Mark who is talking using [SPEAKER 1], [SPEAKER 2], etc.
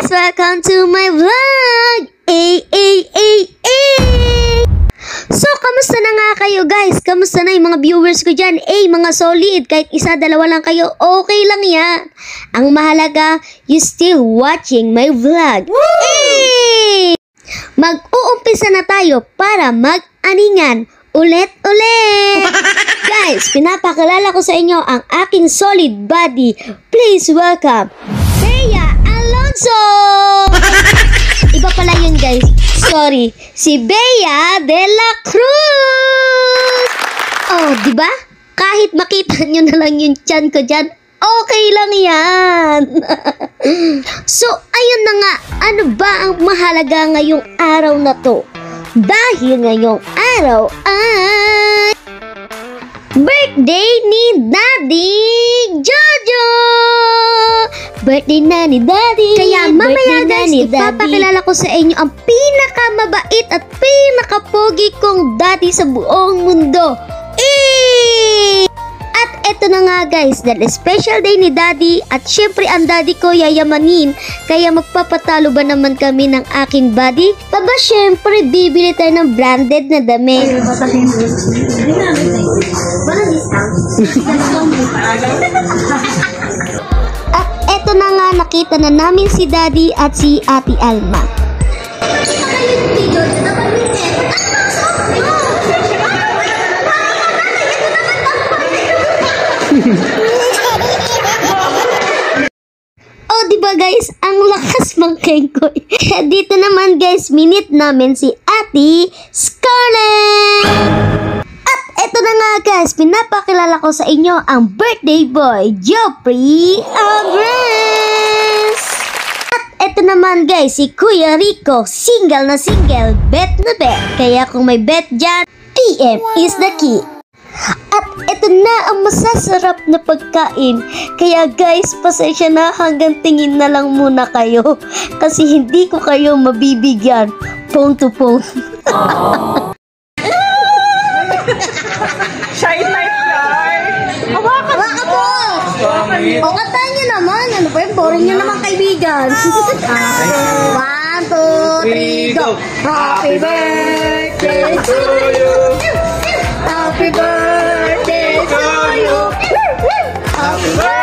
[SPEAKER 1] welcome to my vlog! So, kamusta na nga kayo guys? Kamusta na yung mga viewers ko dyan? Mga solid, kahit isa, dalawa lang kayo, okay lang yan. Ang mahalaga, you still watching my vlog. Mag-uumpisa na tayo para mag-aningan ulit-ulit. Guys, pinapakilala ko sa inyo ang aking solid body. Please welcome Bea Alonzo! Iba pala yun guys. Sorry, si Bea de la Cruz! Oh, diba? Kahit makita nyo na lang yung tiyan ko dyan, okay lang yan. So, ayun na nga. Ano ba ang mahalaga ngayong araw na to? Dahil ngayong araw ay birthday ni Daddy Jojo! Birthday na ni Daddy! Kaya mamaya guys, ipapakilala ko sa inyo ang pinakamabait at pinakapogi kong daddy sa buong mundo. At eto na nga guys, dahil special day ni Daddy at syempre ang daddy ko yayamanin, kaya magpapatalo ba naman kami ng aking body? Taba syempre bibili tayo ng branded na damit. At eto na nga, nakita na namin si Daddy at si Ate Alma. Oh, diba guys, ang lakas mangkengkoy. Dito naman guys, minute namin si Ate Scarlett. At eto na nga guys, pinapakilala ko sa inyo ang birthday boy, Geoffrey Andres. At eto naman guys, si Kuya Rico, single na single, bet na bet. Kaya kung may bet dyan, PM is the key. At ito na ang masasarap na pagkain. Kaya guys, pasensya na, hanggang tingin na lang muna kayo. Kasi hindi ko kayo mabibigyan. Phone to phone.
[SPEAKER 2] Shy type guy!
[SPEAKER 1] Hawakan po! O, katayin nyo naman. Ano ba yung boring nyo naman kaibigan? 1, 2, 3, go! Happy birthday to you! Happy birthday to you! Happy birthday!